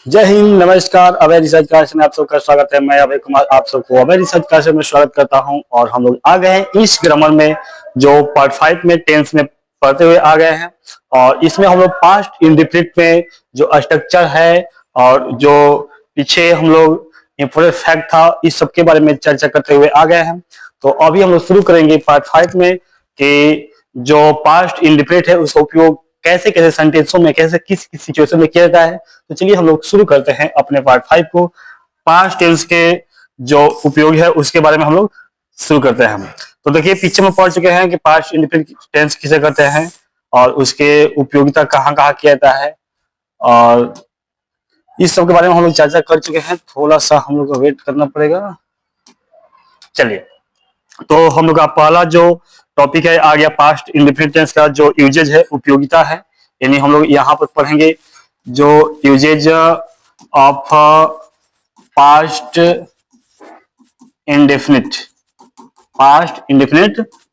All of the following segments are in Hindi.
जय हिंद, नमस्कार। अभय रिसर्च क्लास में आप सबका स्वागत है। मैं अभय कुमार आप सबको अभय रिसर्च क्लास में स्वागत करता हूं। और हम लोग आ गए हैं इस ग्रामर में जो पार्ट 5 में टेंस में पढ़ते हुए आ गए हैं। और इसमें हम लोग पास्ट इंडेफिनिट में जो स्ट्रक्चर है और जो पीछे हम लोग इंपॉर्टेंट फैक्ट था, इस सब के बारे में चर्चा करते हुए आ गए हैं। तो अभी हम लोग शुरू करेंगे पार्ट 5 में कि जो पास्ट इंडेफिनिट है उसका उपयोग कैसे कैसे सेंटेंसों में, कैसे किस किस सिचुएशन में किया जाता है। तो चलिए हम लोग शुरू करते हैं अपने पार्ट 5 को। पास्ट टेंस के जो उपयोग है उसके बारे में हम लोग शुरू करते हैं। तो देखिए, पीछे में पढ़ चुके हैं कि पास्ट इंडेफिनिट टेंस किसे कहते हैं और उसके उपयोगिता कहाँ कहाँ किया जाता है, और इस सब के बारे में हम लोग चर्चा कर चुके हैं। थोड़ा सा हम लोग को वेट करना पड़ेगा। चलिए, तो हम लोग का पहला जो टॉपिक है आ गया पास्ट इंडेफिनिट टेंस का जो यूजेज है, उपयोगिता है। यानी हम लोग यहाँ पर पढ़ेंगे जो uses of past indefinite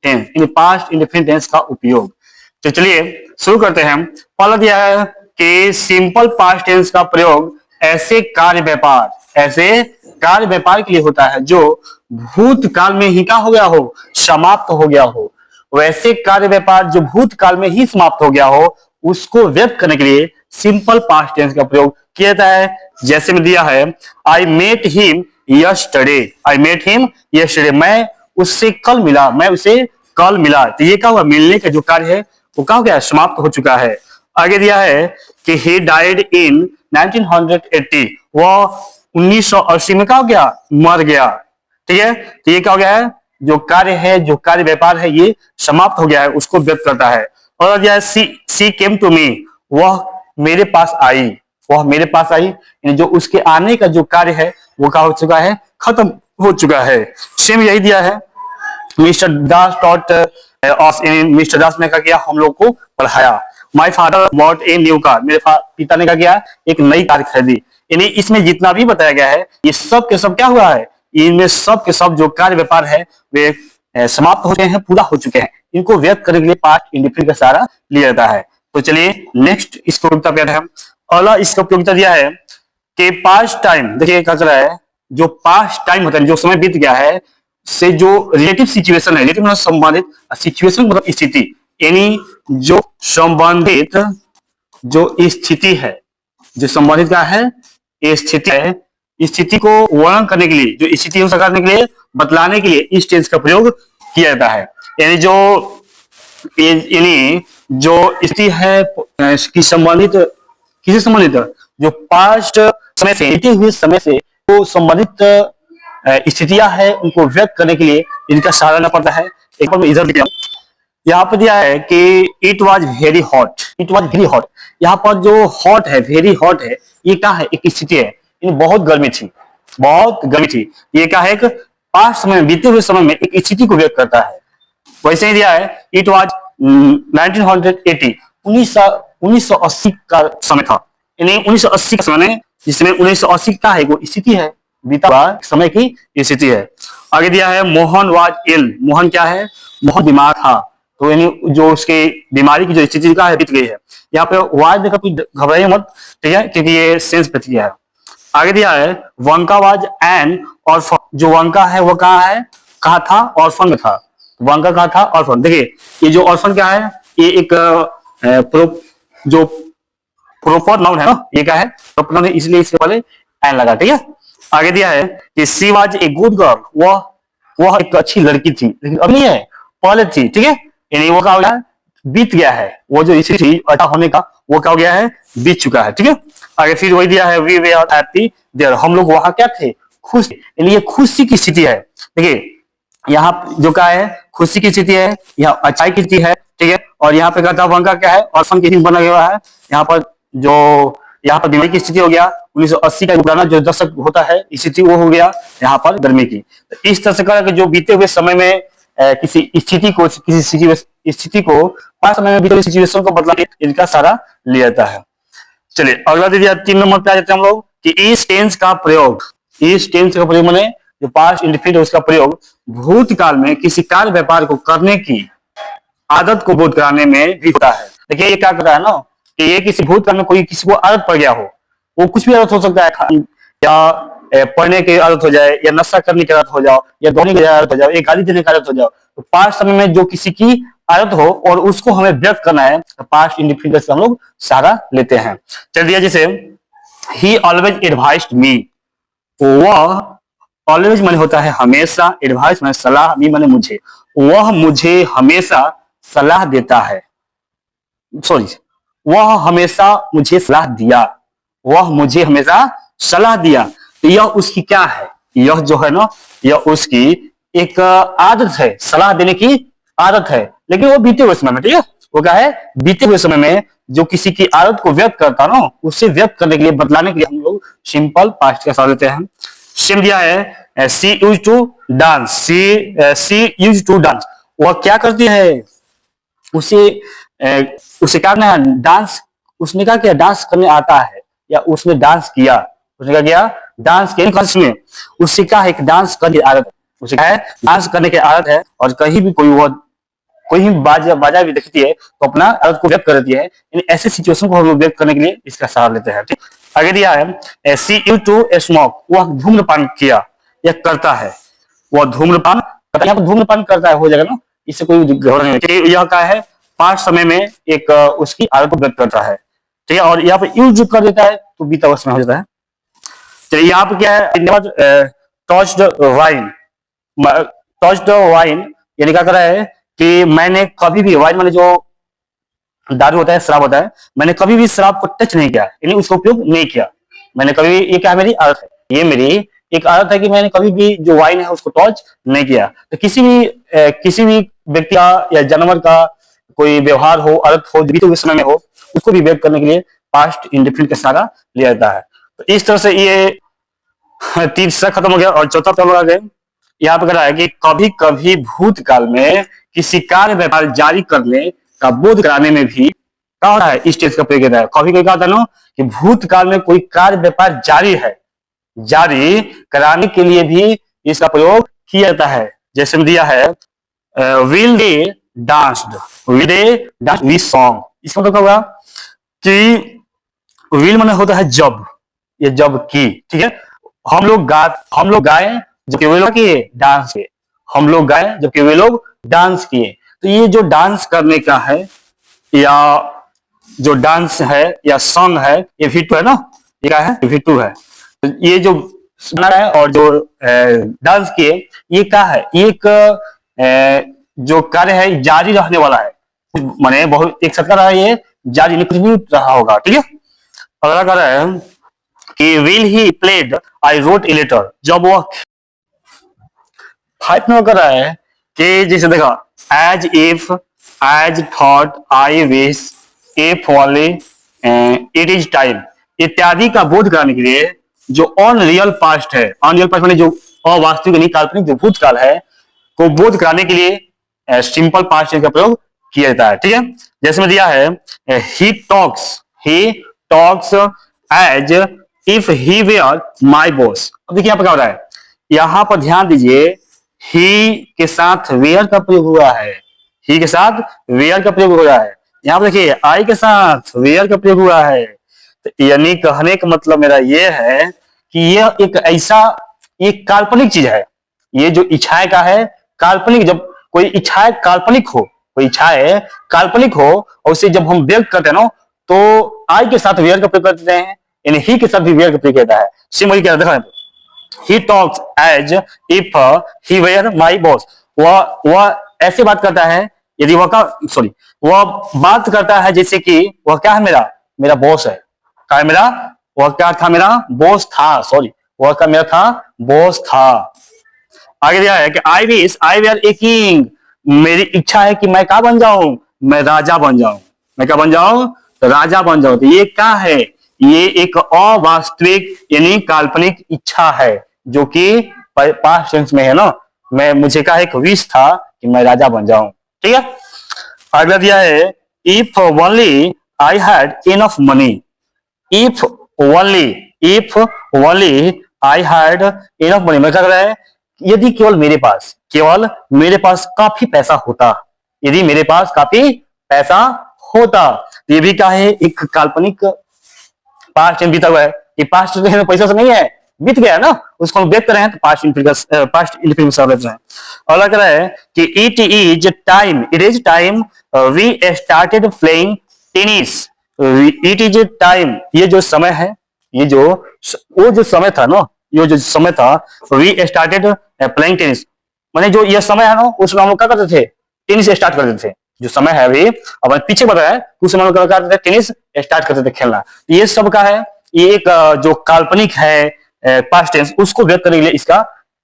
tense, यानी पास्ट इंडेफिनिट टेंस का उपयोग। तो चलिए शुरू करते हैं। पहला दिया है कि सिंपल पास्ट टेंस का प्रयोग ऐसे कार्य व्यापार के लिए होता है जो भूतकाल में ही क्या हो गया हो, समाप्त हो गया हो। वैसे कार्य व्यापार जो भूतकाल में ही समाप्त हो गया हो उसको व्यक्त करने के लिए सिंपल पास्ट टेंस का प्रयोग किया जाता है। जैसे में दिया है आई मेट हिम यस्टरडे, मैं उससे कल मिला, तो ये क्या हुआ, मिलने का जो कार्य है वो क्या हो गया, समाप्त हो चुका है। आगे दिया है कि ही डाइड इन 1980, वह 1980 में क्या हो गया, मर गया। ठीक है, तो ये क्या हो गया है, जो कार्य है, जो कार्य व्यापार है ये समाप्त हो गया है, उसको व्यक्त करता है। और दिया है सी केम टू मी, वह मेरे पास आई, यानी जो उसके आने का जो कार्य है वो क्या हो चुका है, खत्म हो चुका है। सेम यही दिया है मिस्टर दास टॉट अस, मिस्टर दास ने क्या किया, हम लोग को पढ़ाया। My father bot a new car, मेरे पिता ने क्या किया, एक नई कार खरीदी। यानी इसमें जितना भी बताया गया है ये सब के सब क्या हुआ है, इनमें सब के सब जो कार्य व्यापार है वे समाप्त हो गए हैं, पूरा हो चुके हैं। इनको व्यक्त करने के लिए पास्ट इंडेफिनिट का सहारा लिया जाता है। तो चलिए नेक्स्ट इसको उपयोगिता पे है। अगला इसका उपयोगिता दिया है कि पास्ट टाइम, देखिए क्या चल रहा है, जो पास्ट टाइम होता है, जो समय बीत गया है, से जो रिलेटिव सिचुएशन है, रिलेटिव मतलब संबंधित, सिचुएशन मतलब स्थिति, यानी जो संबंधित जो स्थिति है, जो संबंधित क्या है, ये स्थिति है, स्थिति को वर्णन करने के लिए, जो स्थिति को करने के लिए, बतलाने के लिए इस टेंस का प्रयोग किया जाता है। यानी जो स्थिति है कि संबंधित, किसी संबंधित, जो पास्ट समय से, बीते हुए समय से तो संबंधित स्थितियां है, उनको व्यक्त करने के लिए इनका सहारा लेना पड़ता है। एक बार मैं इधर लिखा, यहाँ पर दिया है कि इट वॉज वेरी हॉट, यहाँ पर जो हॉट है, वेरी हॉट है, ये क्या है, एक स्थिति है, बहुत गर्मी थी, ये क्या है, एक पास्ट समय में, बीते हुए समय में एक स्थिति को व्यक्त करता है। वैसे ही दिया है इट वॉज 1980, 1980 का समय था, यानी 1980 का समय, जिसमें 1980 का है वो स्थिति है, बीता हुआ समय की स्थिति है। आगे दिया है मोहन वाज इल, मोहन क्या है, मोहन बीमार था, तो यानी जो उसके बीमारी की जो स्थिति का है बीत गई है। यहाँ पे वाज देखा, घबराइए मत, ठीक है, क्योंकि ये सेंस प्रतिक्रिया है। आगे दिया है वंका वाज एन ऑर्फन, जो वंका है वो कहाँ था, ऑर्फन में था। वंका कहाँ था, ऑर्फन। देखिए ये जो ऑर्फन क्या है, ये एक जो प्रोपर नाउन है ना, ये क्या है, प्रोपर नाउन है, इसलिए इसके पहले एन लगा। ठीक है, आगे दिया है कि she was a good girl, वह एक अच्छी लड़की थी, लेकिन अब नहीं है, पहले थी। ठीक है, यानी वो क्या हो गया, बीत गया है, वो जो इसी थी अच्छा होने का वो क्या हो गया है, बीत चुका है। ठीक है, आगे फिर वही दिया है वी वर हैप्पी देयर, हम लोग वहां क्या थे, खुश, यानी ये खुशी की स्थिति है। देखिए यहाँ जो क्या है, खुशी की स्थिति है, यहाँ अच्छाई की स्थिति है। ठीक है, और यहाँ पे कहता वंका क्या है, ऑर्फन की बना हुआ है। यहाँ पर जो यहाँ पर बीमारी की स्थिति हो गया, 1980 का पुराना जो दशक होता है स्थिति वो हो गया यहाँ पर गर्मी की। तो इस तरह से कहा कि जो बीते हुए समय में किसी स्थिति को पास समय में बीते हुए सिचुएशन को बदला इनका सहारा लिया जाता है। चलिए अगला दे दिया, 3 नंबर पे आ जाते हैं हम लोग कि इस टेंस का प्रयोग माने जो पास्ट इंडेफिनिट उसका प्रयोग भूतकाल में किसी कार्य व्यापार को करने की आदत को बोध कराने में भी होता है। देखिए ये क्या कर रहा है ना, कि ये किसी भूतकाल में कोई किसी को आदत पड़ गया हो, वो कुछ भी आदत हो सकता है, या पढ़ने की आदत हो जाए, या नशा करने की आदत हो जाओ, या दौड़ने की आदत हो जाओ, या गाली देने की आदत हो जाओ। तो पास्ट समय में जो किसी की आदत हो और उसको हमें व्यक्त करना है, तो पास्ट इंडिफिनिट का हम लोग सहारा लेते हैं। चल दिया जैसे ही ऑलवेज एडवाइस्ड मी, वह ऑलवेज माने होता है हमेशा, एडवाइस माने सलाह, मी माने मुझे, वह मुझे हमेशा सलाह देता है, सॉरी, वह हमेशा मुझे सलाह दिया, वह मुझे हमेशा सलाह दिया। तो यह उसकी क्या है, यह जो है ना, यह उसकी एक आदत है, सलाह देने की आदत है, लेकिन वो बीते हुए समय में, ठीक है, वो क्या है, बीते हुए समय में जो किसी की आदत को व्यक्त करता ना, उससे व्यक्त करने के लिए, बतलाने के लिए हम लोग सिंपल पास्ट का सहारा लेते हैं। सेम दिया है she used to dance, she used to dance, वह क्या करती है, उसे उसे क्या करना है, डांस, उसने क्या किया, डांस करने आता है, या उसने डांस किया, उसने क्या किया, डांस किया में, उससे क्या है, एक डांस करने की आदत है, उसे क्या है, डांस करने की आदत है। और कहीं भी कोई वो कोई भी बाजा बाजा भी दिखती है तो अपना आदत को व्यक्त कर देती है। ऐसे सिचुएशन को हम लोग व्यक्त करने के लिए इसका सहारा लेते हैं। ठीक, आगे दिया है सी यू टू स्मोक, वह धूम्रपान किया या करता है, वह धूम्रपान करता है, यहाँ पर धूम्रपान करता है हो जाएगा ना, इससे कोई घबराने नहीं, यह क्या है, पास्ट समय में एक उसकी आदत को व्यक्त करता है। ठीक है, और यहाँ पर यूज कर देता है तो बीता हुआ समय हो जाता है। चलिए यहाँ पे क्या है, टॉच्ड वाइन, टॉच्ड वाइन यानी क्या कर रहा है कि मैंने कभी भी, वाइन माने जो दारू होता है, शराब होता है, मैंने कभी भी शराब को टच नहीं किया, यानी उसका उपयोग नहीं किया, मैंने कभी, ये क्या मेरी आदत है, ये मेरी एक आदत है कि मैंने कभी भी जो वाइन है उसको टच नहीं किया। तो किसी भी व्यक्ति का या जानवर का कोई व्यवहार हो, आदत हो, बीते हुए समय में हो, उसको भी व्यक्त करने के लिए पास्ट इंडेफिनिट का सहारा लिया जाता है। तो इस तरह से ये तीसरा खत्म हो गया और चौथा खत्म हो गया। यहाँ पे कह रहा है कि कभी कभी भूतकाल में किसी कार्य व्यापार जारी करने का बोध कराने में भी क्या होता है, इस चीज का प्रयोग होता है। कभी कभी क्या होता है ना कि भूतकाल में कोई कार्य व्यापार जारी है, जारी कराने के लिए भी इसका प्रयोग किया जाता है। जैसे दिया है will they danced, will they dance we song, इसका मतलब क्या होगा कि विल माने होता है जब, ये जब की, ठीक है, हम लोग गाए जबकि वे लोग किए डांस किए, हम लोग गाए जबकि वे लोग डांस किए। तो ये जो डांस करने का है, या जो डांस है या सॉन्ग है, ये V2 है ना, ये क्या है, V2 है। तो ये जो सुना है और जो डांस किए, ये क्या है, एक जो कार्य है जारी रहने वाला है, माने बहुत एक सत्कार है, ये जारी नहीं, कुछ भी रहा होगा। ठीक है, अगला कह रहा है कि will he played I wrote a letter, जब वह 5 में कर रहा है कि जैसे देखा as if, as thought, I wish, if वाले, इट इज टाइम इत्यादि का बोध कराने के लिए जो ऑन रियल पास्ट है, ऑन रियल पास्ट माने जो अवास्तविक नहीं काल्पनिक जो भूतकाल है को बोध कराने के लिए सिंपल पास्ट का प्रयोग किया जाता है। ठीक है, जैसे में दिया है he talks as if he were my boss. अब देखिए यहाँ पर क्या हो रहा है, यहां पर ध्यान दीजिए, ही के साथ वेयर का प्रयोग हुआ है, ही के साथ वेयर का प्रयोग हुआ है। यहां पर देखिए आई के साथ वेयर का प्रयोग हुआ है। तो यानी कहने का मतलब मेरा ये है कि यह एक ऐसा, ये काल्पनिक चीज है, ये जो इच्छाएं का है काल्पनिक, जब कोई इच्छाएं काल्पनिक हो, कोई इच्छाएं काल्पनिक हो और उसे जब हम व्यक्त करते हैं ना, तो आई के साथ वेयर का प्रयोग करते हैं, यानी ही के साथ भी वेयर का प्रयोग करता है। सिंपल क्या देखा, he talks as if he were my boss, वह ऐसे बात करता है, यदि वह का सॉरी वह बात करता है जैसे कि वह क्या है, मेरा बॉस है, क्या है मेरा, वह क्या था, मेरा बॉस था, सॉरी वह का मेरा था, बॉस था। आगे दिया है कि I wish I were a king, मेरी इच्छा है कि मैं क्या बन जाऊं, मैं राजा बन जाऊं, मैं क्या बन जाऊं, तो राजा बन जाऊं। तो ये क्या है, ये एक अवास्तविक यानी काल्पनिक इच्छा है जो कि पास्ट टेंस में है ना, मुझे क्या एक विश था कि मैं राजा बन जाऊं। ठीक है, अगला दिया है if only I had enough money, if only I had enough money, मतलब क्या है, यदि केवल मेरे पास काफी पैसा होता, यदि मेरे पास काफी पैसा होता। ये भी क्या है, एक काल्पनिक पास्ट टेंस बीता हुआ है, ये पास्ट जो है पैसा से नहीं है, बीत गया ना, उसको हम व्यक्त कर रहे हैं तो पास्ट इंडिफिनिट सर्व है। और लग रहा है कि it is time we started playing tennis. It is time, ये जो समय है, ये जो वो जो समय था ना, ये जो समय था, वी स्टार्टेड प्लेइंग टेनिस, माने जो ये समय है ना, उसमें हम लोग क्या करते थे, टेनिस स्टार्ट करते थे। जो समय है अभी अब पीछे बताया है, उस समय हम लोग क्या करते थे, टेनिस स्टार्ट करते थे खेलना। ये सब का है, ये एक जो काल्पनिक है पास्ट टेंस, उसको व्यक्त करने के लिए इसका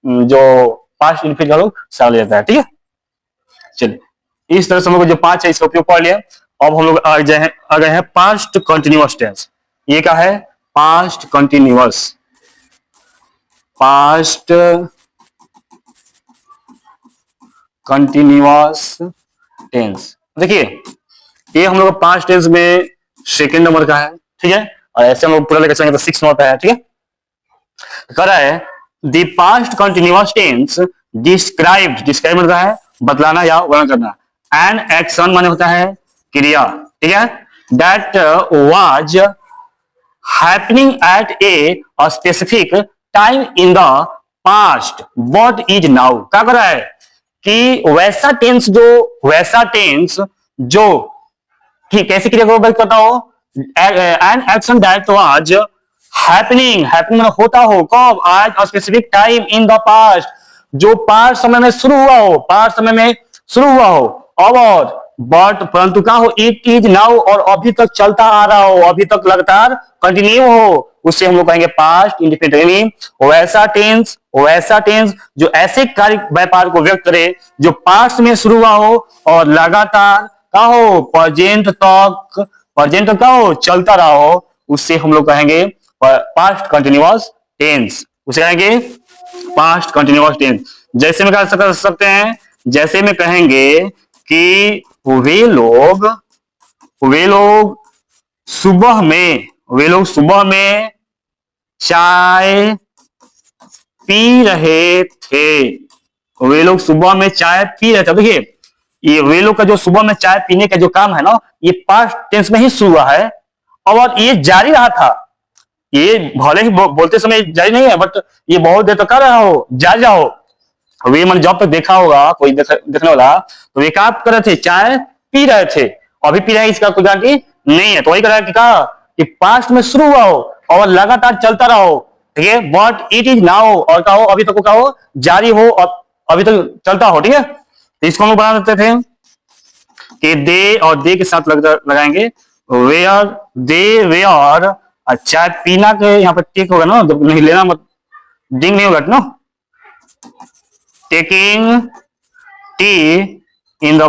जो पास्ट इंडिफिनिट का लोग सहारा लेता है। ठीक है, चलिए इस तरह से हम लोग जो 5 है इसका उपयोग पढ़ लिया। अब हम लोग आ गए हैं पास्ट कंटिन्यूअस टेंस। ये क्या है, past continuous, past continuous tense. देखिए ये हम लोग पास्ट टेंस में सेकेंड नंबर का है, ठीक है, और ऐसे हम लोग पूरा लेकर चलेंगे तो 6 नंबर पे है। ठीक है, कह रहा है the past continuous tense describe मतलब है बतलाना या वर्णन करना, एन एक्शन माने होता है क्रिया, ठीक है, that was happening at a specific time in the past what is now. क्या कर रहा है कि वैसा टेंस जो कि कैसी क्रिया को व्यक्त करता हो, an action that was happening मतलब होता हो कब, आज specific time in the past, जो पास्ट समय में शुरू हुआ हो, और बट परंतु क्या हो, इट इज नाउ, और अभी तक चलता आ रहा हो, अभी तक लगातार कंटिन्यू हो, उससे हम लोग कहेंगे पास्ट इंडिफिनिट। वैसा टेंस जो ऐसे कार्य व्यापार को व्यक्त करे जो पास्ट में शुरू हुआ हो और लगातार क्या हो, प्रेजेंट तक क्या हो, चलता रहा हो, उससे हम लोग कहेंगे पास्ट कंटिन्यूअस टेंस। उसे कहेंगे पास्ट कंटिन्यूअस टेंस। जैसे में कह सकते हैं, जैसे में कहेंगे कि वे लोग सुबह में चाय पी रहे थे। वे लोग सुबह में चाय पी रहे थे। देखिए ये वे लोग का जो सुबह में चाय पीने का जो काम है ना, ये पास्ट टेंस में ही शुरू हुआ है और ये जारी रहा था। ये भले ही बोलते समय जारी नहीं है, बट ये बहुत देर तक कर रहा हो, जारी रहा हो। वे मन जब तक देखा होगा कोई देखने वाला, तो वे क्या कर रहे थे, चाय पी रहे थे। अभी पी रहे हैं इसका कोई गारंटी नहीं है, तो वही कर रहा है कि कहा कि पास्ट में शुरू हुआ हो और लगातार चलता रहा हो, ठीक है, बट इट इज नाउ, और क्या हो, अभी तक क्या हो, जारी हो और अभी तक चलता हो। ठीक है, तो इसको हम लोग बना देते थे कि दे और दे के साथ लगाएंगे वेयर, दे वेयर, चाय पीना के यहाँ पर टेक होगा ना, नहीं लेना मत, डिंग नहीं होगा ना, taking tea in the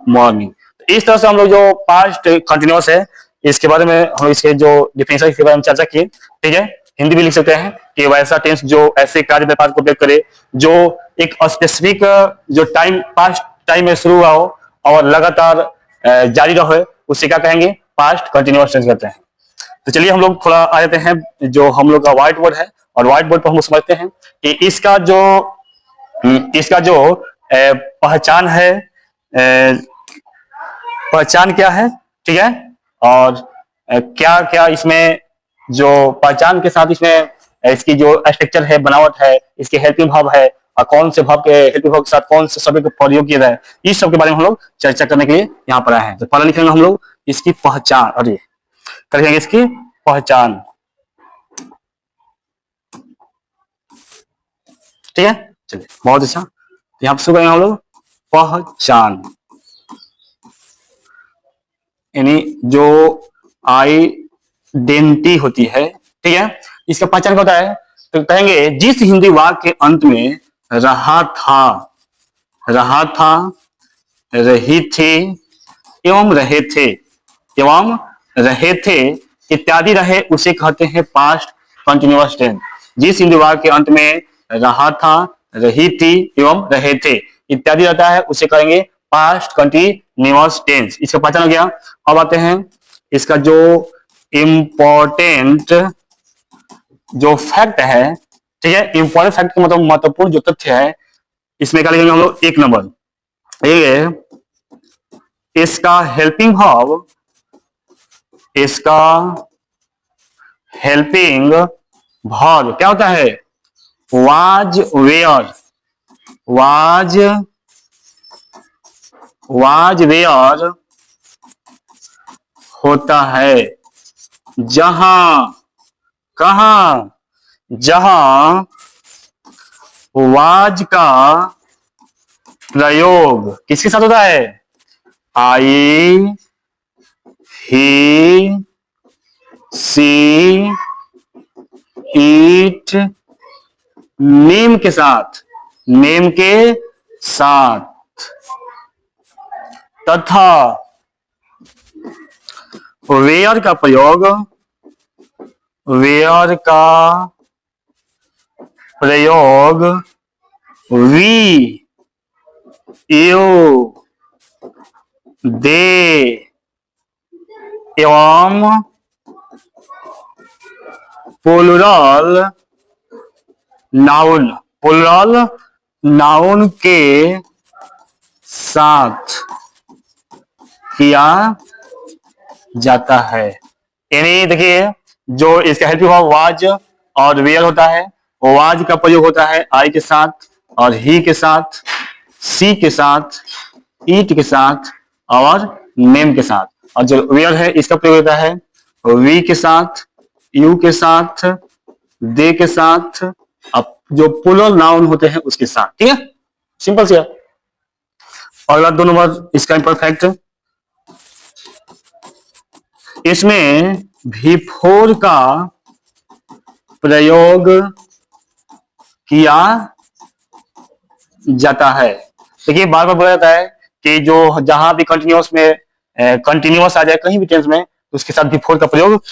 morning, इस तरह से हम लोग जो पास्ट कंटिन्यूअस है इसके बारे में हम इसके जो डिफिनेशन के बारे में चर्चा किए। ठीक है, हिंदी भी लिख सकते हैं कि वैसा टेंस जो ऐसे कार्य व्यापार को व्यक्त करे जो एक स्पेसिफिक जो टाइम पास्ट टाइम में शुरू हुआ हो और लगातार जारी रहे, उसे क्या कहेंगे, पास्ट कंटिन्यूअस टेंस कहते हैं। तो चलिए हम लोग थोड़ा आ जाते हैं जो हम लोग का व्हाइट बोर्ड है, और व्हाइट बोर्ड पर हम लोग समझते हैं कि इसका जो पहचान है, पहचान क्या है, ठीक है, और क्या क्या इसमें जो पहचान के साथ इसमें इसकी जो स्ट्रक्चर है, बनावट है, इसके हेल्पिंग वर्ब है, और कौन से वर्ब के हेल्पिंग वर्ब के साथ कौन से शब्द का प्रयोग किया जाए, इस सब के बारे में हम लोग चर्चा करने के लिए यहाँ पर आए हैं। तो पहला लिखेंगे हम लोग इसकी पहचान, और ये करेंगे इसकी पहचान। ठीक है, चलिए बहुत अच्छा, यहाँ पर शुरू करेंगे हम लोग पहचान, यानी जो आइडेंटिटी होती है। ठीक है, इसका पहचान क्या होता है, तो कहेंगे जिस हिंदी वाक्य के अंत में रहा था, रही थी एवं रहे थे इत्यादि रहे, उसे कहते हैं पास्ट कंटिन्यूअस टेंस। जिस हिंदी वाक्य के अंत में रहा था, रही थी एवं रहे थे इत्यादि रहता है, उसे कहेंगे पास्ट कंटिन्यूअस टेंस। इसका पहचान हो गया। अब आते हैं इसका जो इम्पोर्टेंट जो फैक्ट है, ठीक है, इंपॉर्टेंट फैक्ट का मतलब महत्वपूर्ण जो तथ्य है, इसमें क्या लिखेंगे हम लोग, 1 नंबर, ये इसका हेल्पिंग वर्ब, इसका हेल्पिंग वर्ब क्या होता है? वाज वेयर, वाज वेयर होता है। जहां, कहां? जहां वाज का प्रयोग किसके साथ होता है? आई, ही, सी, ईट, नेम के साथ, नेम के साथ, तथा वेयर का प्रयोग, वेयर का प्रयोग वी, यू, दे एवं प्लूरल नाउन, प्लूरल नाउन के साथ किया जाता है। यानी देखिए, जो इसका हेल्पिंग वर्ब वाज और वेयर होता है, वाज का प्रयोग होता है आई के साथ और ही के साथ, सी के साथ, ईट के साथ और नेम के साथ। और जो वेयर है इसका प्रयोग होता है वी के साथ, यू के साथ, दे के साथ, अब जो प्लूरल नाउन होते हैं उसके साथ। ठीक है, सिंपल सी है। अगला 2 नंबर इसका इम्परफेक्ट, इसमें बिफोर का प्रयोग किया जाता है। देखिए, बार बार बोला जाता है कि जो जहां भी कंटिन्यूअस में कंटिन्यूअस आ जाए कहीं भी टेंस में, तो उसके साथ बिफोर का प्रयोग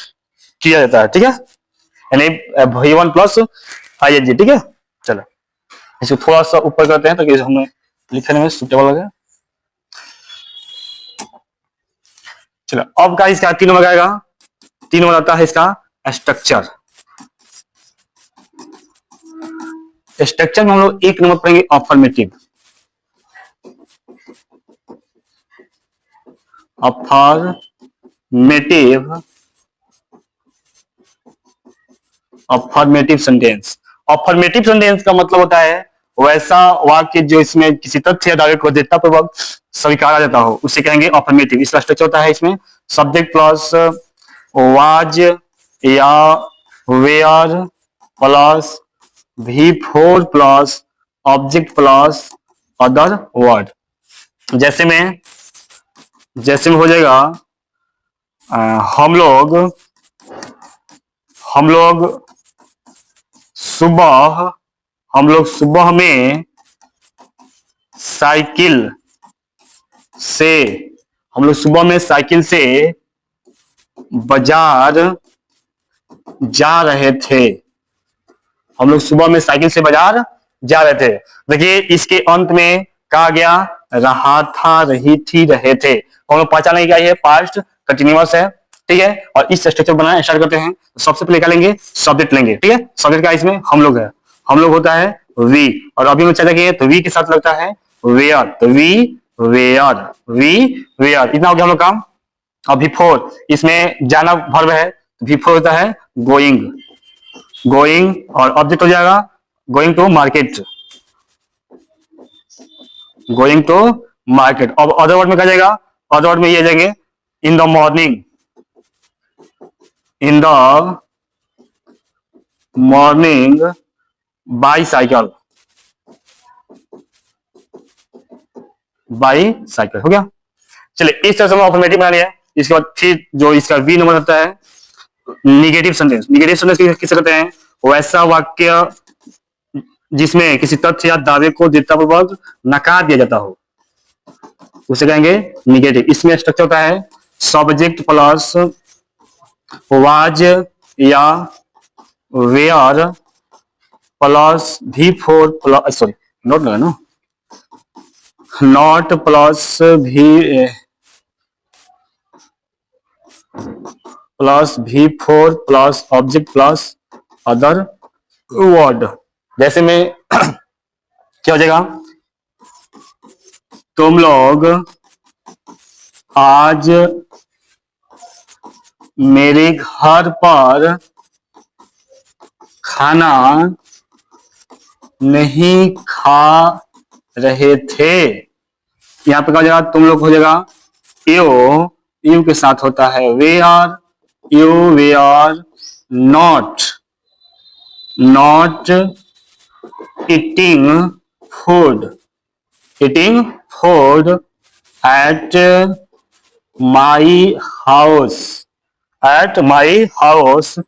किया जाता है। ठीक है, यानी V1 प्लस ING। ठीक है, चलो इसको थोड़ा सा ऊपर करते हैं ताकि हमें लिखने में सुटेबल लगे। चलो अब का इसका 3 नंबर आएगा। 3 नंबर आता है इसका स्ट्रक्चर। स्ट्रक्चर में हम लोग 1 नंबर पढ़ेंगे affirmative. Affirmative, affirmative sentence. Affirmative sentence का मतलब होता है वैसा वाक्य जो इसमें किसी तथ्य या दावे को देतापूर्वक स्वीकारा जाता हो, उसे कहेंगे अफर्मेटिव। इसका स्ट्रक्चर होता है इसमें सब्जेक्ट प्लस वाज या were plus V4 plus object plus other word. जैसे में हो जाएगा हम लोग सुबह, हम लोग सुबह में साइकिल से, हम लोग सुबह में साइकिल से बाजार जा रहे थे। हम लोग सुबह में साइकिल से बाजार जा रहे थे। देखिए इसके अंत में कहा गया रहा था, रही थी, रहे थे। हम लोग पहचान लेंगे क्या ये पास्ट कंटिन्यूअस है। ठीक है, और इस स्ट्रक्चर बनाना स्टार्ट करते हैं। तो सबसे पहले क्या लेंगे? सब्जेक्ट लेंगे। ठीक है, सब्जेक्ट का इसमें हम लोग है, हम लोग होता है वी, और अभी हम चले गए तो वी के साथ लगता है वेयर, तो वी वेयर, वी वेयर। इतना हो गया हम लोग काम। और बिफोर, इसमें जाना वर्ब है, बिफोर होता है गोइंग, गोइंग, और ऑब्जेक्ट हो जाएगा going to market, going to market. अब अदर वर्ड में क्या जाएगा? अदर वर्ड में ये जाएंगे in the morning, in the morning by cycle, by cycle. हो गया। चलिए इस तरह से हम अफर्मेटिव बना लिया। इसके बाद फिर जो इसका वी नंबर होता है निगेटिव सेंटेंस। निगेटिव सेंटेंस किसे कहते हैं? वैसा वाक्य जिसमें किसी तथ्य या दावे को देतापूर्वक नकार दिया जाता हो, उसे कहेंगे निगेटिव। इसमें स्ट्रक्चर होता है सब्जेक्ट प्लस वाज या were plus V4 plus, sorry not लगा ना, not plus V4 plus object plus other word. जैसे में क्या हो जाएगा? तुम लोग आज मेरे घर पर खाना नहीं खा रहे थे। यहाँ पे क्या हो जाएगा, तुम लोग हो जाएगा यू, यू के साथ होता है were, you were not not eating food, eating food at my house, at my house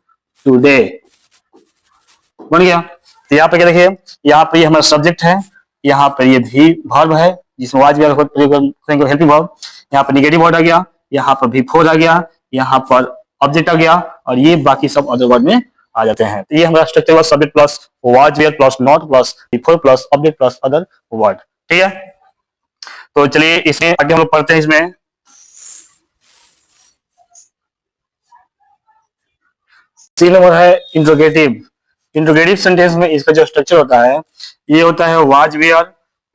today. बन गया। तो यहाँ पे क्या देखिए, यहाँ पे ये हमारा सब्जेक्ट है, यहाँ पे ये भी वर्ब है जिसमें वाज भी प्रयोग हेल्पिंग वर्ब, यहाँ पे निगेटिव वर्ड आ गया, यहाँ पर भी फोर आ गया, यहाँ पर ऑब्जेक्ट आ गया, और ये बाकी सब अदर वर्ड में आ जाते हैं। तो ये हमारा स्ट्रक्चर हुआ subject plus was were plus not plus before plus object plus other word. ठीक है, तो चलिए इसमें आगे हम लोग पढ़ते हैं। इसमें सी नंबर है इंट्रोगेटिव। इंट्रोगेटिव सेंटेंस में इसका जो स्ट्रक्चर होता है, ये होता है was were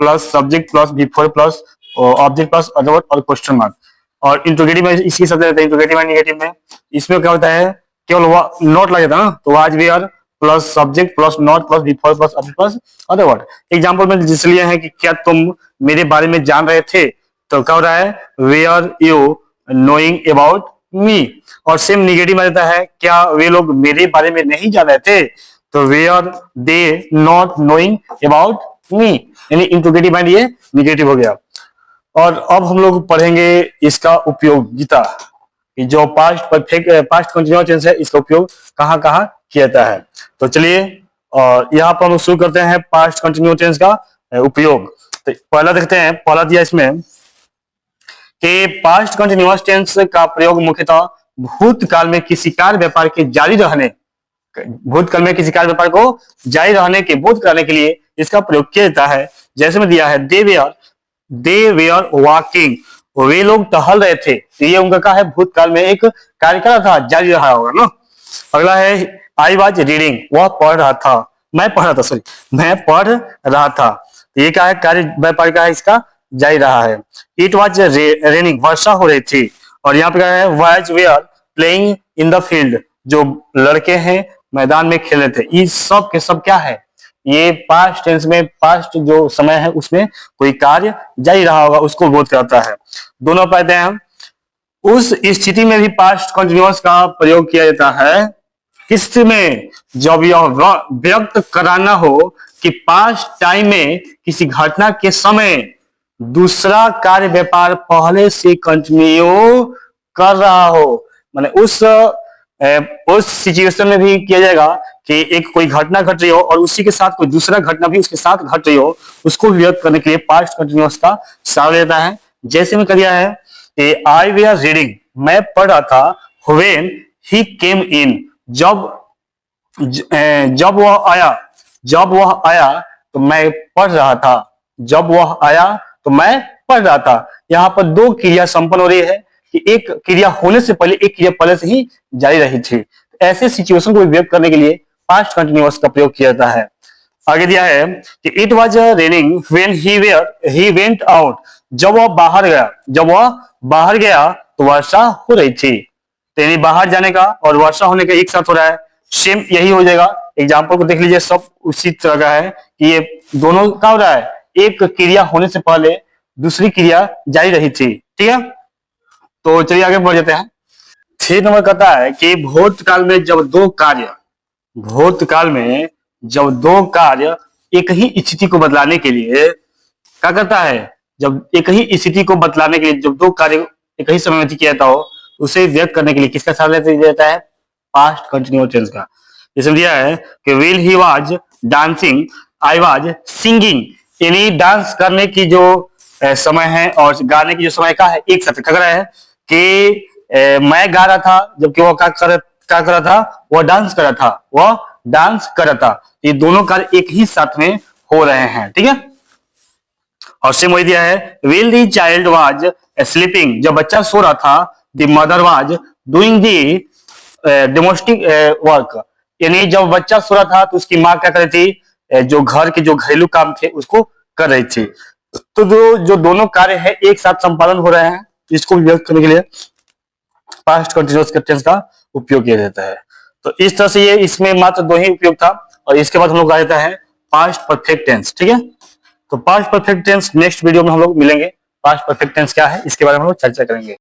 plus subject plus before plus object plus other word और क्वेश्चन मार्क। और इंट्रोगेटिव में इसी शब्द रहता है, इंट्रोगेटिव एंड नेगेटिव में इसमें क्या होता है, केवल नॉट लग जाता है ना, तो was were plus subject plus not plus before plus object plus other word. Example में जिसलिए है कि क्या तुम मेरे बारे में जान रहे थे, तो क्या हो रहा है, were you knowing about me. और सेम निगेटिव में रहता है, क्या वे लोग मेरे बारे में नहीं जान रहे थे, तो were they not knowing about me, यानी इंट्रोगेटिव एंड ये निगेटिव हो गया। और अब हम लोग पढ़ेंगे इसका उपयोगिता, जो past perfect past continuous tense है, इसका उपयोग कहाँ कहाँ किया जाता है। तो चलिए, और यहाँ पर हम शुरू करते हैं पास्ट कंटिन्यूअस टेंस का उपयोग। तो पहला देखते हैं, पहला दिया इसमें कि पास्ट कंटिन्यूअस टेंस का प्रयोग मुख्यतः भूतकाल में किसी कार्य व्यापार के जारी रहने, भूतकाल में किसी कार्य व्यापार को जारी रहने के बोध कराने के लिए इसका प्रयोग किया जाता है। जैसे में दिया है, दे वेयर वॉकिंग, वे लोग टहल रहे थे, तो ये उनका क्या है, भूतकाल में एक कार्य कर रहा था, जारी रहा होगा ना। अगला है आई वाज रीडिंग, वह पढ़ रहा था, मैं पढ़ रहा था, सॉरी मैं पढ़ रहा था, तो ये क्या है, कार्य व्यापार का है, इसका जारी रहा है। इट वाज रेनिंग, वर्षा हो रही थी। और यहाँ पे क्या है, was were playing in the field, जो लड़के हैं मैदान में खेल रहे थे। ये सब के सब क्या है, ये पास्ट टेंस में पास्ट जो समय है उसमें कोई कार्य जारी रहा होगा, उसको बोध करता है। दोनों पाते हैं, उस स्थिति में भी पास्ट कंटिन्यूअस का प्रयोग किया जाता है, किसमें, जब यह व्यक्त कराना हो कि पास्ट टाइम में किसी घटना के समय दूसरा कार्य व्यापार पहले से कंटिन्यू कर रहा हो। माने उस सिचुएशन में भी किया जाएगा कि एक कोई घटना घट रही हो और उसी के साथ कोई दूसरा घटना भी उसके साथ घट रही हो, उसको व्यक्त करने के लिए पास्ट कंटिन्यूअस का सहारा लेता है। जैसे में किया है, आई वेयर रीडिंग, मैं पढ़ रहा था, व्हेन ही केम इन, जब वह आया तो मैं पढ़ रहा था, जब वह आया तो मैं पढ़ रहा था। यहाँ पर दो क्रिया संपन्न हो रही है कि एक क्रिया होने से पहले एक क्रिया पहले से ही जारी रही थी। ऐसे सिचुएशन को व्यक्त करने के लिए पास्ट कंटिन्यूअस का प्रयोग किया जाता है। आगे दिया है कि it was raining when he went out, जब वह बाहर गया तो वर्षा हो रही थी। तो यानी बाहर जाने का और वर्षा होने का एक साथ हो रहा है, सेम यही हो जाएगा। एग्जाम्पल को देख लीजिए, सब उसी तरह का है कि ये दोनों का हो रहा है, एक क्रिया होने से पहले दूसरी क्रिया जारी रही थी। ठीक है, तो चलिए आगे बढ़ जाते हैं। 3 नंबर कहता है कि भूतकाल में जब दो कार्य एक ही स्थिति को बदलाने के लिए क्या करता है, जब एक ही स्थिति को बदलाने के लिए जब दो कार्य एक ही समय में किया जाता हो, उसे व्यक्त करने के लिए किसका सहारा लिया जाता है, पास्ट कंटिन्यूअस टेंस का। इसमें दिया है कि will he was dancing, I was singing, यानी डांस करने की जो समय है और गाने की जो समय का है एक साथ खड़ा है कि मैं गा रहा था जबकि वो क्या कर रहा था, वह डांस कर रहा था। ये दोनों कार्य एक ही साथ में हो रहे हैं। ठीक है, और सेम वही दिया है, will the child was sleeping, जब बच्चा सो रहा था, the mother was doing the domestic work, यानी जब बच्चा सो रहा था तो उसकी माँ क्या कर रही थी, जो घर के जो घरेलू काम थे उसको कर रही थी। तो जो दोनों कार्य है एक साथ संपादन हो रहे हैं, इसको भी व्यक्त करने के लिए पास्ट कंटिन्यूअस टेंस का उपयोग किया जाता है। तो इस तरह से ये इसमें मात्र दो ही उपयोग था, और इसके बाद हम लोग आ जाता है पास्ट परफेक्ट टेंस। ठीक है, तो past perfect tense next video में हम लोग मिलेंगे। पास्ट परफेक्ट टेंस क्या है इसके बारे में हम लोग चर्चा करेंगे।